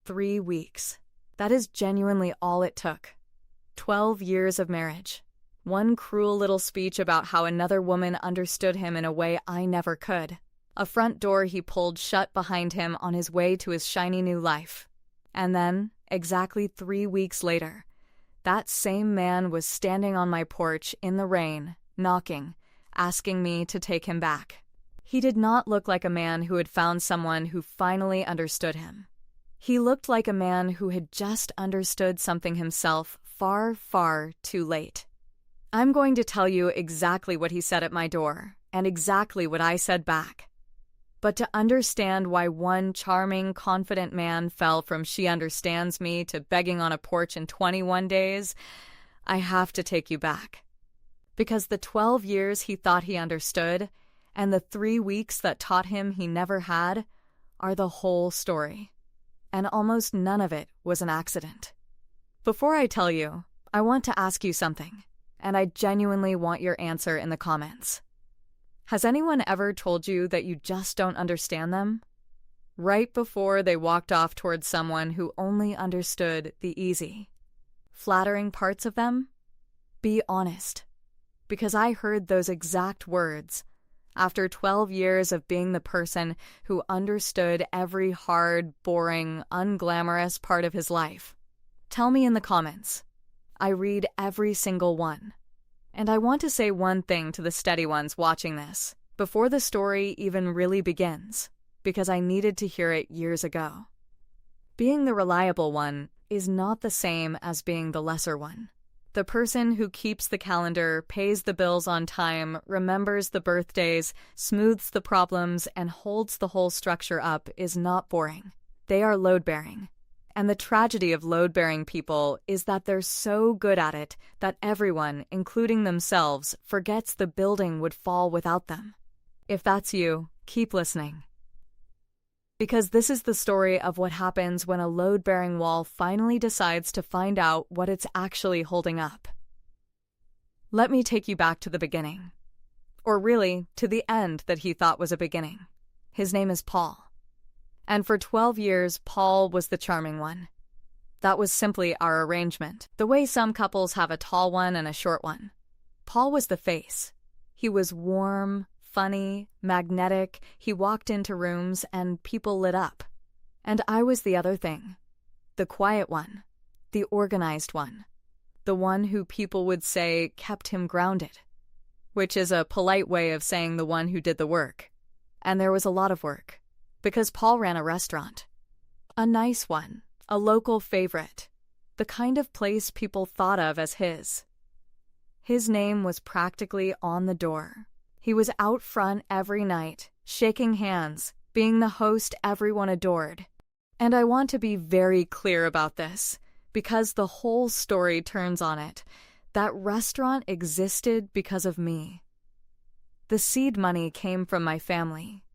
3 weeks. That is genuinely all it took. 12 years of marriage. One cruel little speech about how another woman understood him in a way I never could. A front door he pulled shut behind him on his way to his shiny new life. And then, exactly 3 weeks later, that same man was standing on my porch in the rain, knocking, asking me to take him back. He did not look like a man who had found someone who finally understood him. He looked like a man who had just understood something himself far, far too late. I'm going to tell you exactly what he said at my door, and exactly what I said back. But to understand why one charming, confident man fell from "she understands me" to begging on a porch in 21 days, I have to take you back. Because the 12 years he thought he understood, and the 3 weeks that taught him he never had, are the whole story. And almost none of it was an accident. Before I tell you, I want to ask you something, and I genuinely want your answer in the comments. Has anyone ever told you that you just don't understand them? Right before they walked off towards someone who only understood the easy, flattering parts of them? Be honest. Because I heard those exact words after 12 years of being the person who understood every hard, boring, unglamorous part of his life. Tell me in the comments. I read every single one. And I want to say one thing to the steady ones watching this, before the story even really begins, because I needed to hear it years ago. Being the reliable one is not the same as being the lesser one. The person who keeps the calendar, pays the bills on time, remembers the birthdays, smooths the problems, and holds the whole structure up is not boring. They are load-bearing. And the tragedy of load-bearing people is that they're so good at it that everyone, including themselves, forgets the building would fall without them. If that's you, keep listening. Because this is the story of what happens when a load-bearing wall finally decides to find out what it's actually holding up. Let me take you back to the beginning. Or really, to the end that he thought was a beginning. His name is Paul. And for 12 years, Paul was the charming one. That was simply our arrangement, the way some couples have a tall one and a short one. Paul was the face. He was warm, funny, magnetic. He walked into rooms and people lit up. And I was the other thing. The quiet one. The organized one. The one who people would say kept him grounded. Which is a polite way of saying the one who did the work. And there was a lot of work. Because Paul ran a restaurant. A nice one. A local favorite. The kind of place people thought of as his. His name was practically on the door. He was out front every night, shaking hands, being the host everyone adored. And I want to be very clear about this, because the whole story turns on it. That restaurant existed because of me. The seed money came from my family.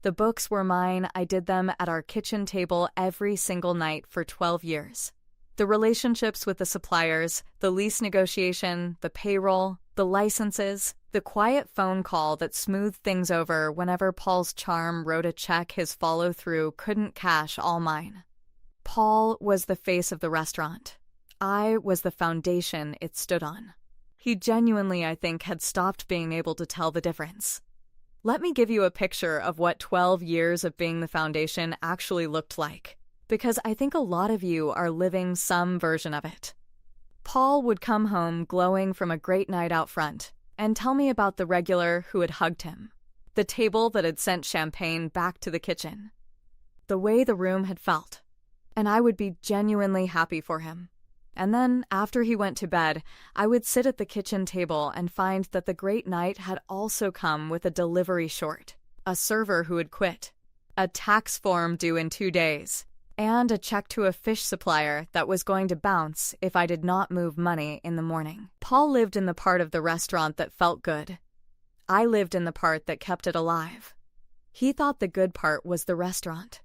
The books were mine. I did them at our kitchen table every single night for 12 years. The relationships with the suppliers, the lease negotiation, the payroll, the licenses, the quiet phone call that smoothed things over whenever Paul's charm wrote a check his follow-through couldn't cash, all mine. Paul was the face of the restaurant. I was the foundation it stood on. He genuinely, I think, had stopped being able to tell the difference. Let me give you a picture of what 12 years of being the foundation actually looked like, because I think a lot of you are living some version of it. Paul would come home glowing from a great night out front and tell me about the regular who had hugged him, the table that had sent champagne back to the kitchen, the way the room had felt, and I would be genuinely happy for him. And then, after he went to bed, I would sit at the kitchen table and find that the great night had also come with a delivery short, a server who had quit, a tax form due in 2 days, and a check to a fish supplier that was going to bounce if I did not move money in the morning. Paul lived in the part of the restaurant that felt good. I lived in the part that kept it alive. He thought the good part was the restaurant.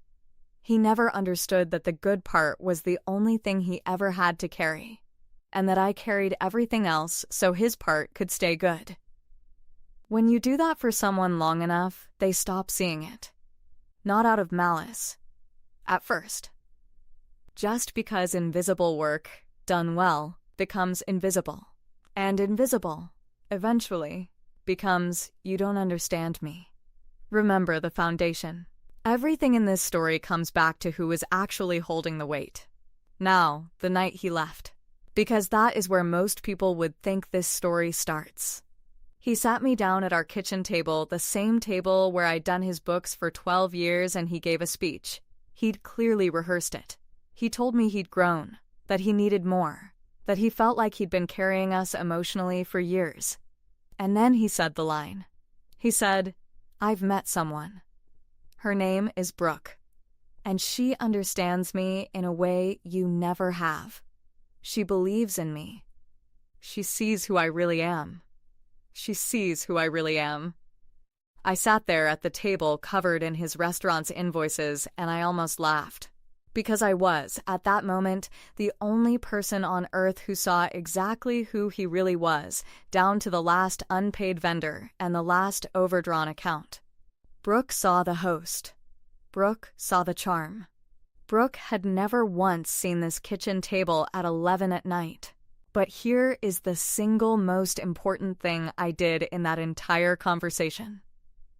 He never understood that the good part was the only thing he ever had to carry, and that I carried everything else so his part could stay good. When you do that for someone long enough, they stop seeing it. Not out of malice. At first. just because invisible work, done well, becomes invisible. And invisible, eventually, becomes you don't understand me. Remember the foundation. Everything in this story comes back to who was actually holding the weight. Now, the night he left. Because that is where most people would think this story starts. He sat me down at our kitchen table, the same table where I'd done his books for 12 years, and he gave a speech. He'd clearly rehearsed it. He told me he'd grown, that he needed more, that he felt like he'd been carrying us emotionally for years. And then he said the line. He said, "I've met someone. Her name is Brooke, and she understands me in a way you never have. She believes in me. She sees who I really am. She sees who I really am." I sat there at the table covered in his restaurant's invoices, and I almost laughed. Because I was, at that moment, the only person on earth who saw exactly who he really was, down to the last unpaid vendor and the last overdrawn account. Brooke saw the host. Brooke saw the charm. Brooke had never once seen this kitchen table at 11 at night. But here is the single most important thing I did in that entire conversation.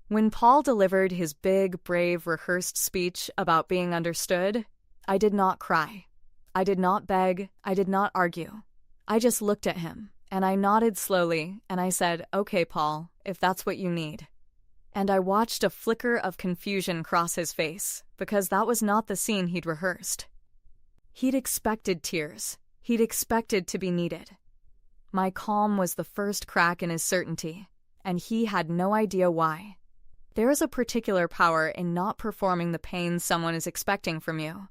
When Paul delivered his big, brave, rehearsed speech about being understood, I did not cry. I did not beg. I did not argue. I just looked at him, and I nodded slowly, and I said, "Okay, Paul, if that's what you need." And I watched a flicker of confusion cross his face, because that was not the scene he'd rehearsed. He'd expected tears. He'd expected to be needed. My calm was the first crack in his certainty, and he had no idea why. There is a particular power in not performing the pain someone is expecting from you.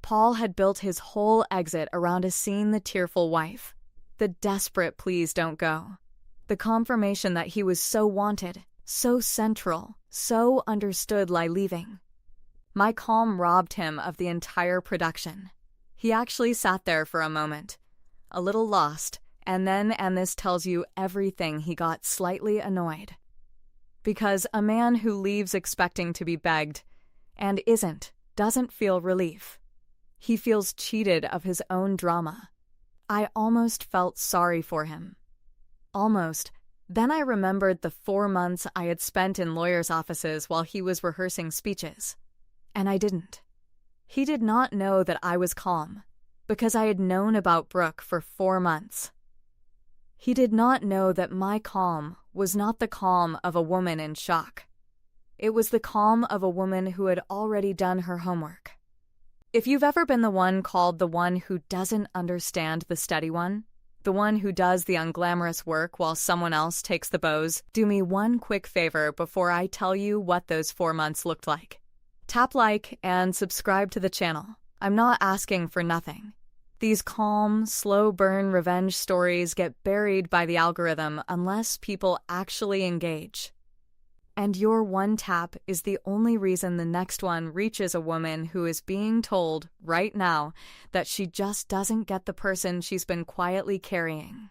Paul had built his whole exit around a seeing the tearful wife, the desperate "please don't go," the confirmation that he was so wanted, so central, so understood lie leaving. My calm robbed him of the entire production. He actually sat there for a moment, a little lost, and then, and this tells you everything, he got slightly annoyed. Because a man who leaves expecting to be begged, and isn't, doesn't feel relief. He feels cheated of his own drama. I almost felt sorry for him. Almost. Then I remembered the 4 months I had spent in lawyers' offices while he was rehearsing speeches. And I didn't. He did not know that I was calm, because I had known about Brooke for 4 months. He did not know that my calm was not the calm of a woman in shock. It was the calm of a woman who had already done her homework. If you've ever been the one called the one who doesn't understand the steady one, the one who does the unglamorous work while someone else takes the bows, do me one quick favor before I tell you what those 4 months looked like. Tap like and subscribe to the channel. I'm not asking for nothing. These calm, slow-burn revenge stories get buried by the algorithm unless people actually engage. And your one tap is the only reason the next one reaches a woman who is being told, right now, that she just doesn't get the person she's been quietly carrying.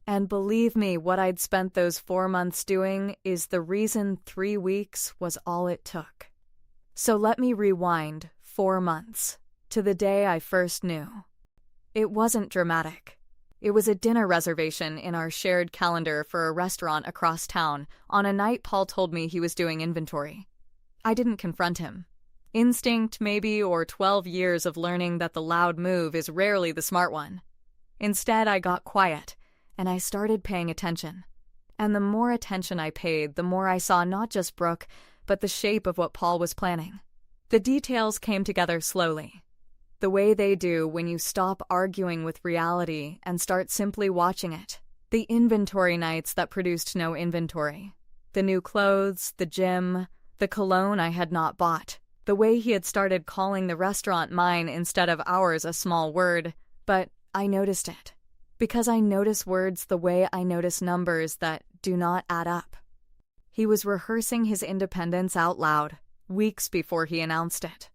And believe me, what I'd spent those 4 months doing is the reason 3 weeks was all it took. So let me rewind 4 months, to the day I first knew. It wasn't dramatic. It was a dinner reservation in our shared calendar for a restaurant across town on a night Paul told me he was doing inventory. I didn't confront him. Instinct, maybe, or 12 years of learning that the loud move is rarely the smart one. Instead, I got quiet, and I started paying attention. And the more attention I paid, the more I saw not just Brooke, but the shape of what Paul was planning. The details came together slowly. The way they do when you stop arguing with reality and start simply watching it. The inventory nights that produced no inventory. The new clothes, the gym, the cologne I had not bought. The way he had started calling the restaurant mine instead of ours a small word. But I noticed it. Because I notice words the way I notice numbers that do not add up. He was rehearsing his independence out loud, weeks before he announced it.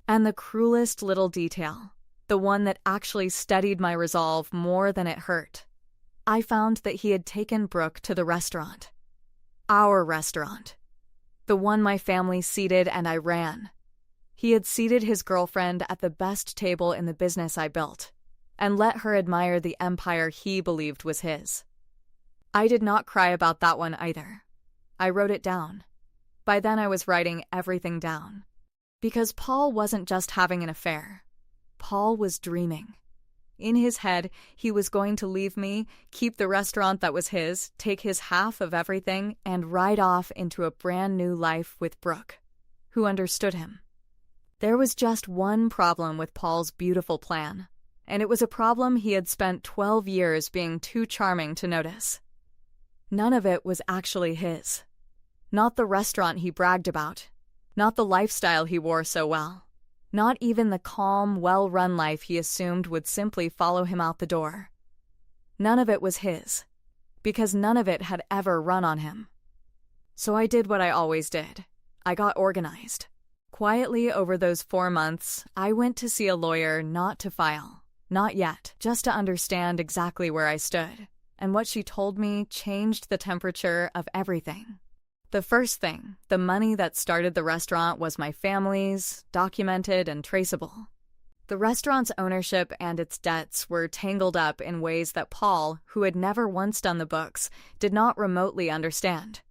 And the cruelest little detail, the one that actually steadied my resolve more than it hurt, I found that he had taken Brooke to the restaurant. Our restaurant. The one my family seated and I ran. He had seated his girlfriend at the best table in the business I built, and let her admire the empire he believed was his. I did not cry about that one either. I wrote it down. By then I was writing everything down. Because Paul wasn't just having an affair. Paul was dreaming. In his head, he was going to leave me, keep the restaurant that was his, take his half of everything, and ride off into a brand new life with Brooke, who understood him. There was just one problem with Paul's beautiful plan, and it was a problem he had spent 12 years being too charming to notice. None of it was actually his. Not the restaurant he bragged about, not the lifestyle he wore so well. Not even the calm, well-run life he assumed would simply follow him out the door. None of it was his, because none of it had ever run on him. So I did what I always did. I got organized. Quietly over those 4 months, I went to see a lawyer not to file, not yet, just to understand exactly where I stood. And what she told me changed the temperature of everything. The first thing, the money that started the restaurant was my family's, documented and traceable. The restaurant's ownership and its debts were tangled up in ways that Paul, who had never once done the books, did not remotely understand.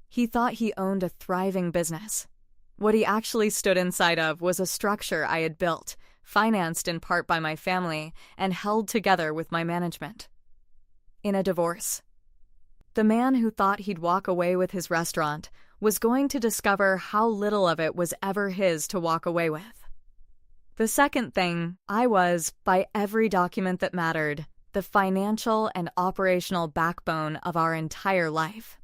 He thought he owned a thriving business. What he actually stood inside of was a structure I had built, financed in part by my family, and held together with my management. In a divorce. The man who thought he'd walk away with his restaurant was going to discover how little of it was ever his to walk away with. The second thing, I was, by every document that mattered, the financial and operational backbone of our entire life.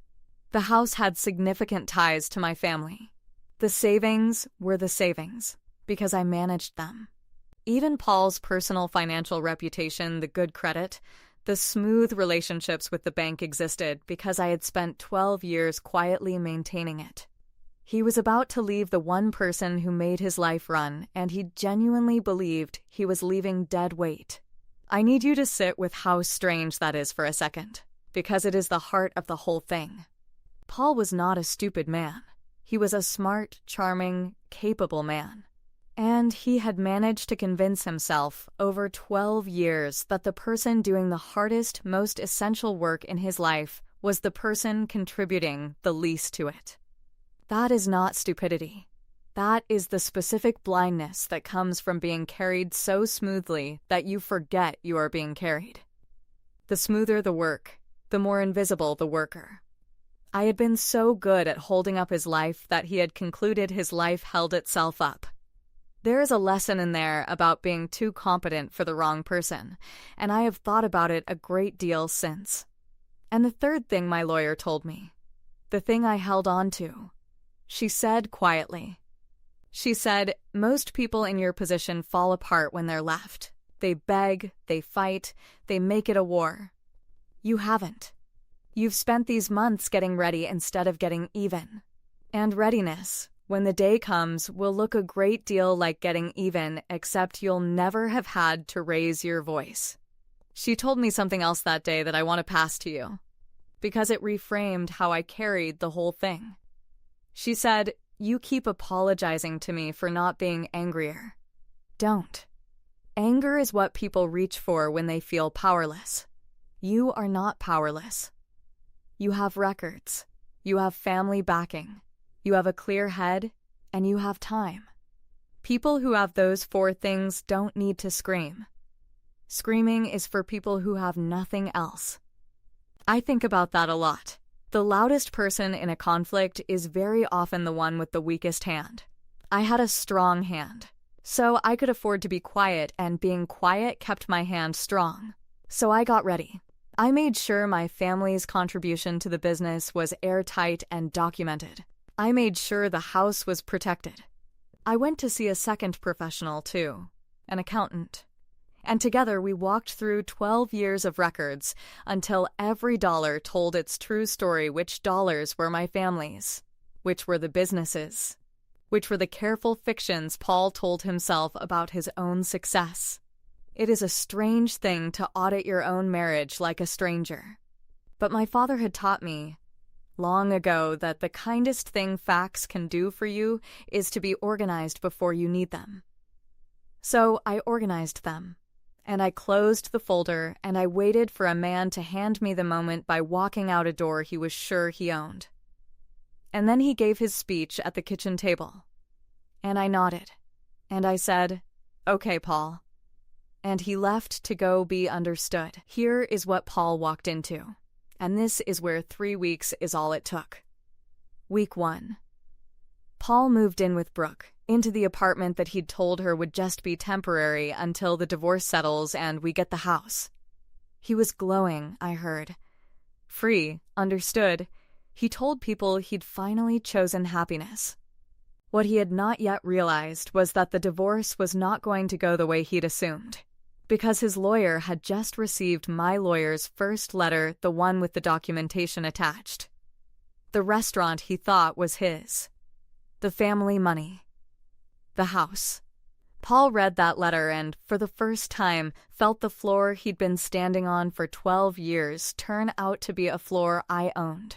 The house had significant ties to my family. The savings were the savings, because I managed them. Even Paul's personal financial reputation, the good credit, the smooth relationships with the bank existed because I had spent 12 years quietly maintaining it. He was about to leave the one person who made his life run, and he genuinely believed he was leaving dead weight. I need you to sit with how strange that is for a second, because it is the heart of the whole thing. Paul was not a stupid man. He was a smart, charming, capable man. And he had managed to convince himself over 12 years that the person doing the hardest, most essential work in his life was the person contributing the least to it. That is not stupidity. That is the specific blindness that comes from being carried so smoothly that you forget you are being carried. The smoother the work, the more invisible the worker. I had been so good at holding up his life that he had concluded his life held itself up. There is a lesson in there about being too competent for the wrong person, and I have thought about it a great deal since. And the third thing my lawyer told me, the thing I held on to, she said quietly. She said, most people in your position fall apart when they're left. They beg, they fight, they make it a war. You haven't. You've spent these months getting ready instead of getting even. And readiness, when the day comes, will look a great deal like getting even, except you'll never have had to raise your voice. She told me something else that day that I want to pass to you, because it reframed how I carried the whole thing. She said, you keep apologizing to me for not being angrier. Don't. Anger is what people reach for when they feel powerless. You are not powerless. You have records. You have family backing. You have a clear head, and you have time. People who have those 4 things don't need to scream. Screaming is for people who have nothing else. I think about that a lot. The loudest person in a conflict is very often the one with the weakest hand. I had a strong hand, so I could afford to be quiet, and being quiet kept my hand strong. So I got ready. I made sure my family's contribution to the business was airtight and documented. I made sure the house was protected. I went to see a second professional, too, an accountant. And together we walked through 12 years of records until every dollar told its true story, which dollars were my family's, which were the businesses, which were the careful fictions Paul told himself about his own success. It is a strange thing to audit your own marriage like a stranger. But my father had taught me, long ago that the kindest thing facts can do for you is to be organized before you need them. So I organized them, and I closed the folder, and I waited for a man to hand me the moment by walking out a door he was sure he owned. And then he gave his speech at the kitchen table. And I nodded, and I said, "Okay, Paul." And he left to go be understood. Here is what Paul walked into, and this is where 3 weeks is all it took. Week 1. Paul moved in with Brooke, into the apartment that he'd told her would just be temporary until the divorce settles and we get the house. He was glowing, I heard. Free, understood. He told people he'd finally chosen happiness. What he had not yet realized was that the divorce was not going to go the way he'd assumed, because his lawyer had just received my lawyer's first letter, the one with the documentation attached. The restaurant he thought was his. The family money. The house. Paul read that letter and, for the first time, felt the floor he'd been standing on for 12 years turn out to be a floor I owned.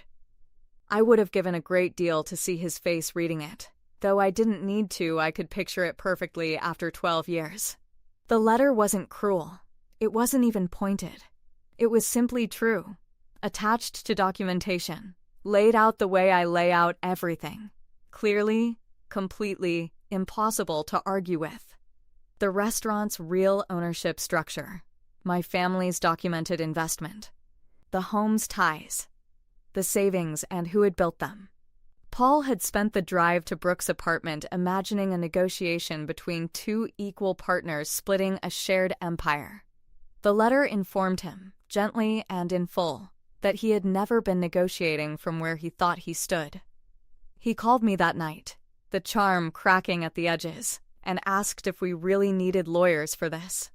I would have given a great deal to see his face reading it. Though I didn't need to, I could picture it perfectly after 12 years. The letter wasn't cruel. It wasn't even pointed. It was simply true, attached to documentation, laid out the way I lay out everything. Clearly, completely, impossible to argue with. The restaurant's real ownership structure, my family's documented investment, the home's ties, the savings and who had built them. Paul had spent the drive to Brooke's apartment imagining a negotiation between two equal partners splitting a shared empire. The letter informed him, gently and in full, that he had never been negotiating from where he thought he stood. He called me that night, the charm cracking at the edges, and asked if we really needed lawyers for this.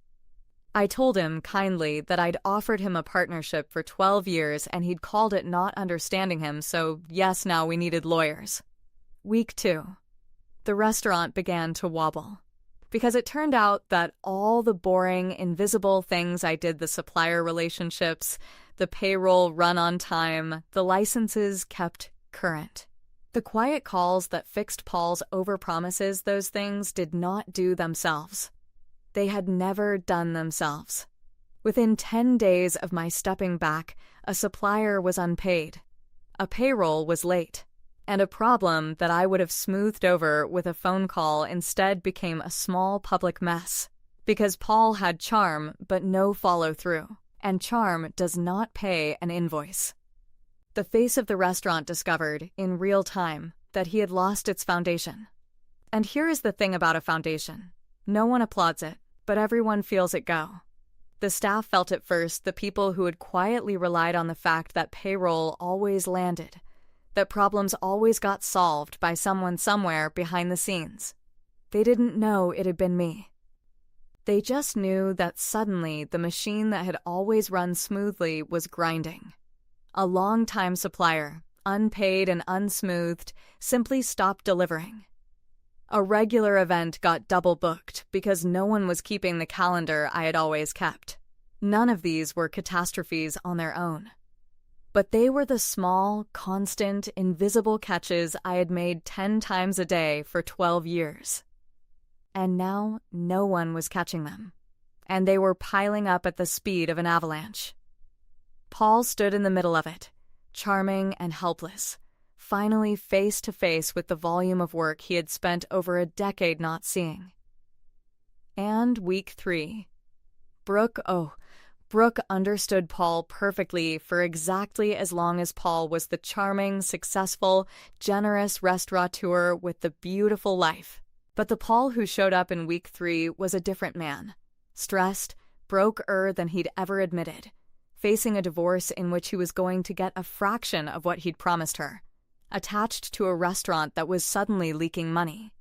I told him kindly that I'd offered him a partnership for 12 years and he'd called it not understanding him, so yes, now we needed lawyers. Week 2. The restaurant began to wobble, because it turned out that all the boring, invisible things I did, the supplier relationships, the payroll run on time, the licenses kept current. The quiet calls that fixed Paul's overpromises, those things did not do themselves. They had never done themselves. Within 10 days of my stepping back, a supplier was unpaid, a payroll was late, and a problem that I would have smoothed over with a phone call instead became a small public mess, because Paul had charm but no follow-through, and charm does not pay an invoice. The face of the restaurant discovered, in real time, that he had lost its foundation. And here is the thing about a foundation. No one applauds it, but everyone feels it go. The staff felt it first, the people who had quietly relied on the fact that payroll always landed, that problems always got solved by someone somewhere behind the scenes. They didn't know it had been me. They just knew that suddenly the machine that had always run smoothly was grinding. A long-time supplier, unpaid and unsmoothed, simply stopped delivering. A regular event got double-booked because no one was keeping the calendar I had always kept. None of these were catastrophes on their own. But they were the small, constant, invisible catches I had made 10 times a day for 12 years. And now no one was catching them, and they were piling up at the speed of an avalanche. Paul stood in the middle of it, charming and helpless, finally face to face with the volume of work he had spent over a decade not seeing. And week 3. Brooke understood Paul perfectly for exactly as long as Paul was the charming, successful, generous restaurateur with the beautiful life. But the Paul who showed up in week 3 was a different man, stressed, broke-er than he'd ever admitted, facing a divorce in which he was going to get a fraction of what he'd promised her, attached to a restaurant that was suddenly leaking money.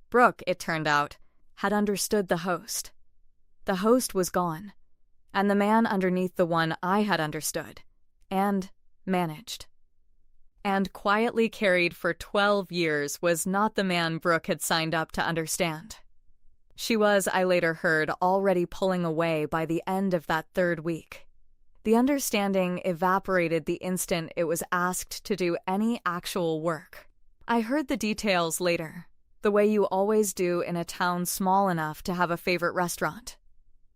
Brooke, it turned out, had understood the host. The host was gone, and the man underneath the one I had understood, and managed, and quietly carried for 12 years was not the man Brooke had signed up to understand. She was, I later heard, already pulling away by the end of that 3rd week. The understanding evaporated the instant it was asked to do any actual work. I heard the details later, the way you always do in a town small enough to have a favorite restaurant.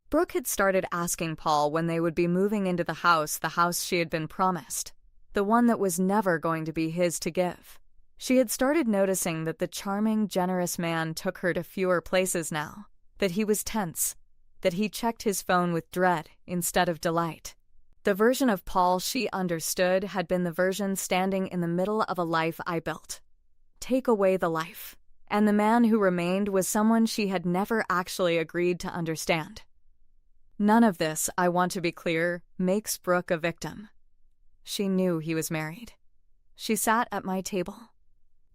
Brooke had started asking Paul when they would be moving into the house she had been promised, the one that was never going to be his to give. She had started noticing that the charming, generous man took her to fewer places now, that he was tense, that he checked his phone with dread instead of delight. The version of Paul she understood had been the version standing in the middle of a life I built. Take away the life, and the man who remained was someone she had never actually agreed to understand. None of this, I want to be clear, makes Brooke a victim. She knew he was married. She sat at my table.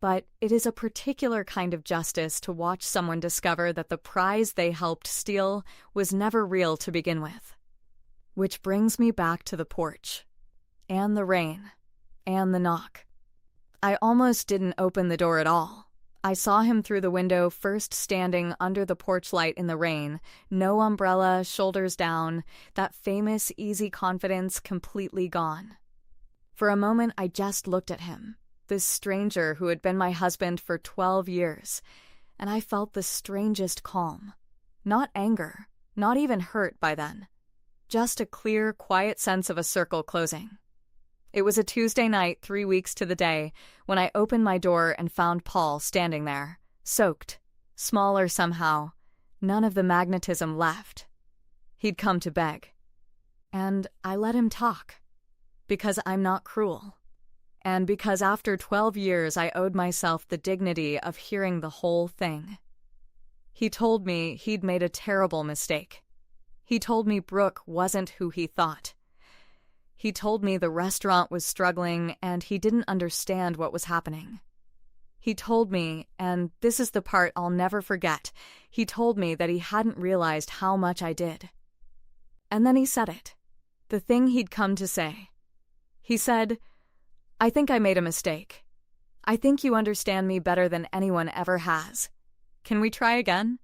But it is a particular kind of justice to watch someone discover that the prize they helped steal was never real to begin with. Which brings me back to the porch, and the rain, and the knock. I almost didn't open the door at all. I saw him through the window, first standing under the porch light in the rain, no umbrella, shoulders down, that famous easy confidence completely gone. For a moment I just looked at him, this stranger who had been my husband for 12 years, and I felt the strangest calm. Not anger, not even hurt by then. Just a clear, quiet sense of a circle closing. It was a Tuesday night, 3 weeks to the day, when I opened my door and found Paul standing there, soaked, smaller somehow, none of the magnetism left. He'd come to beg. And I let him talk. Because I'm not cruel. And because after 12 years I owed myself the dignity of hearing the whole thing. He told me he'd made a terrible mistake. He told me Brooke wasn't who he thought. He told me the restaurant was struggling and he didn't understand what was happening. He told me, and this is the part I'll never forget, he told me that he hadn't realized how much I did. And then he said it, the thing he'd come to say. He said, "I think I made a mistake. I think you understand me better than anyone ever has. Can we try again?"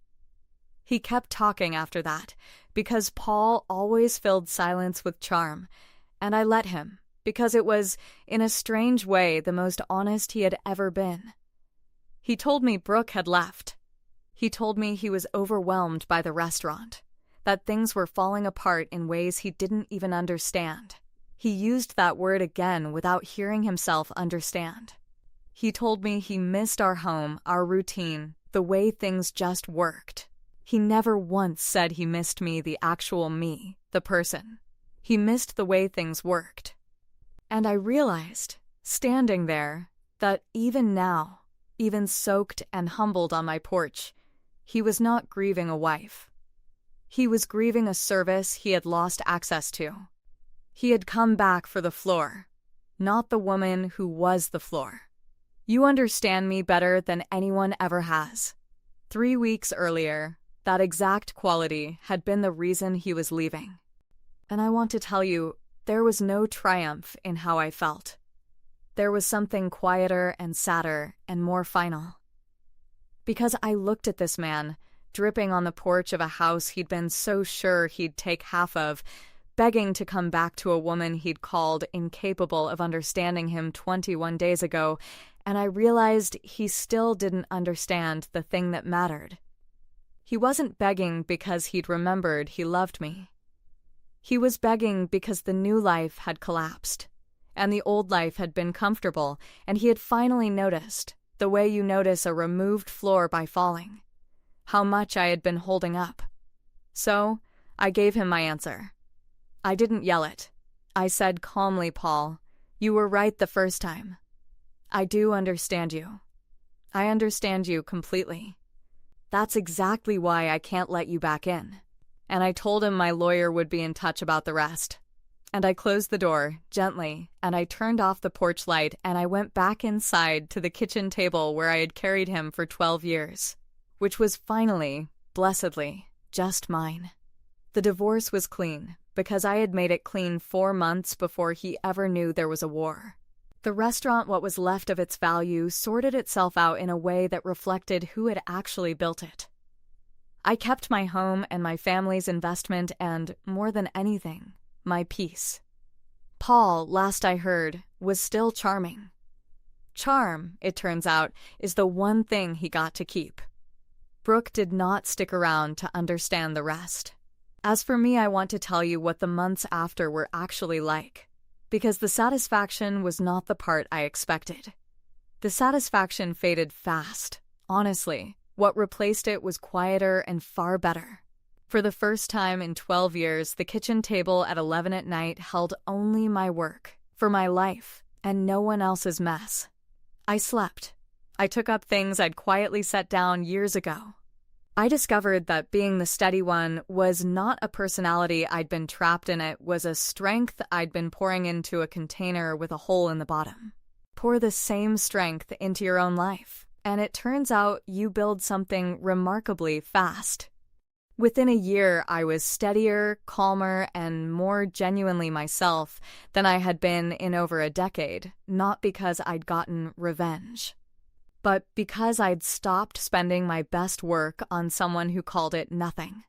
He kept talking after that, because Paul always filled silence with charm, and I let him, because it was, in a strange way, the most honest he had ever been. He told me Brooke had left. He told me he was overwhelmed by the restaurant, that things were falling apart in ways he didn't even understand. He used that word again without hearing himself understand. He told me he missed our home, our routine, the way things just worked. He never once said he missed me, the actual me, the person. He missed the way things worked. And I realized, standing there, that even now, even soaked and humbled on my porch, he was not grieving a wife. He was grieving a service he had lost access to. He had come back for the floor, not the woman who was the floor. You understand me better than anyone ever has. 3 weeks earlier, that exact quality had been the reason he was leaving. And I want to tell you, there was no triumph in how I felt. There was something quieter and sadder and more final. Because I looked at this man, dripping on the porch of a house he'd been so sure he'd take half of, begging to come back to a woman he'd called incapable of understanding him 21 days ago, and I realized he still didn't understand the thing that mattered. He wasn't begging because he'd remembered he loved me. He was begging because the new life had collapsed, and the old life had been comfortable, and he had finally noticed, the way you notice a removed floor by falling, how much I had been holding up. So, I gave him my answer. I didn't yell it. I said calmly, "Paul, you were right the first time. I do understand you. I understand you completely. That's exactly why I can't let you back in." And I told him my lawyer would be in touch about the rest. And I closed the door, gently, and I turned off the porch light, and I went back inside to the kitchen table where I had carried him for 12 years, which was finally, blessedly, just mine. The divorce was clean, because I had made it clean 4 months before he ever knew there was a war. The restaurant, what was left of its value, sorted itself out in a way that reflected who had actually built it. I kept my home and my family's investment and, more than anything, my peace. Paul, last I heard, was still charming. Charm, it turns out, is the one thing he got to keep. Brooke did not stick around to understand the rest. As for me, I want to tell you what the months after were actually like, because the satisfaction was not the part I expected. The satisfaction faded fast. Honestly, what replaced it was quieter and far better. For the first time in 12 years, the kitchen table at 11 at night held only my work, for my life, and no one else's mess. I slept. I took up things I'd quietly set down years ago. I discovered that being the steady one was not a personality I'd been trapped in. It was a strength I'd been pouring into a container with a hole in the bottom. Pour the same strength into your own life, and it turns out you build something remarkably fast. Within a year, I was steadier, calmer, and more genuinely myself than I had been in over a decade, not because I'd gotten revenge, but because I'd stopped spending my best work on someone who called it nothing.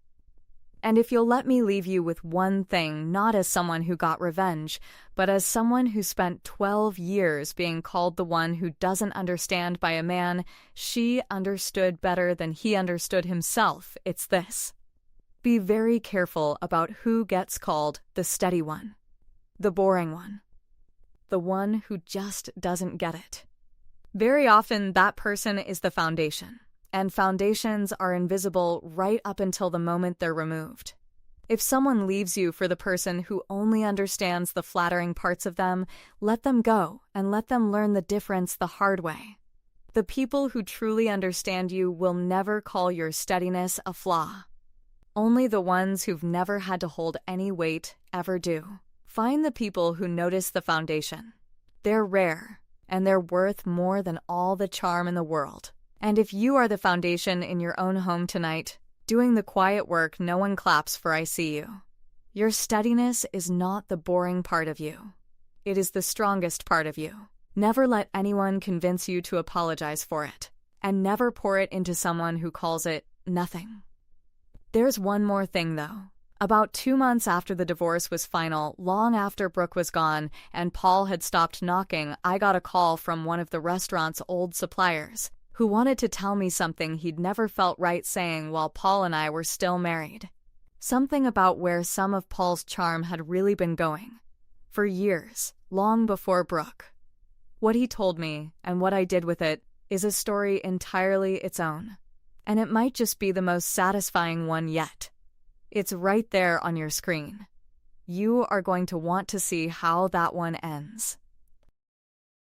And if you'll let me leave you with one thing, not as someone who got revenge, but as someone who spent 12 years being called the one who doesn't understand by a man she understood better than he understood himself, it's this. Be very careful about who gets called the steady one, the boring one, the one who just doesn't get it. Very often that person is the foundation. And foundations are invisible right up until the moment they're removed. If someone leaves you for the person who only understands the flattering parts of them, let them go and let them learn the difference the hard way. The people who truly understand you will never call your steadiness a flaw. Only the ones who've never had to hold any weight ever do. Find the people who notice the foundation. They're rare, and they're worth more than all the charm in the world. And if you are the foundation in your own home tonight, doing the quiet work no one claps for, I see you. Your steadiness is not the boring part of you. It is the strongest part of you. Never let anyone convince you to apologize for it, and never pour it into someone who calls it nothing. There's one more thing, though. About 2 months after the divorce was final, long after Brooke was gone and Paul had stopped knocking, I got a call from one of the restaurant's old suppliers, who wanted to tell me something he'd never felt right saying while Paul and I were still married. Something about where some of Paul's charm had really been going. For years, long before Brooke. What he told me, and what I did with it, is a story entirely its own. And it might just be the most satisfying one yet. It's right there on your screen. You are going to want to see how that one ends.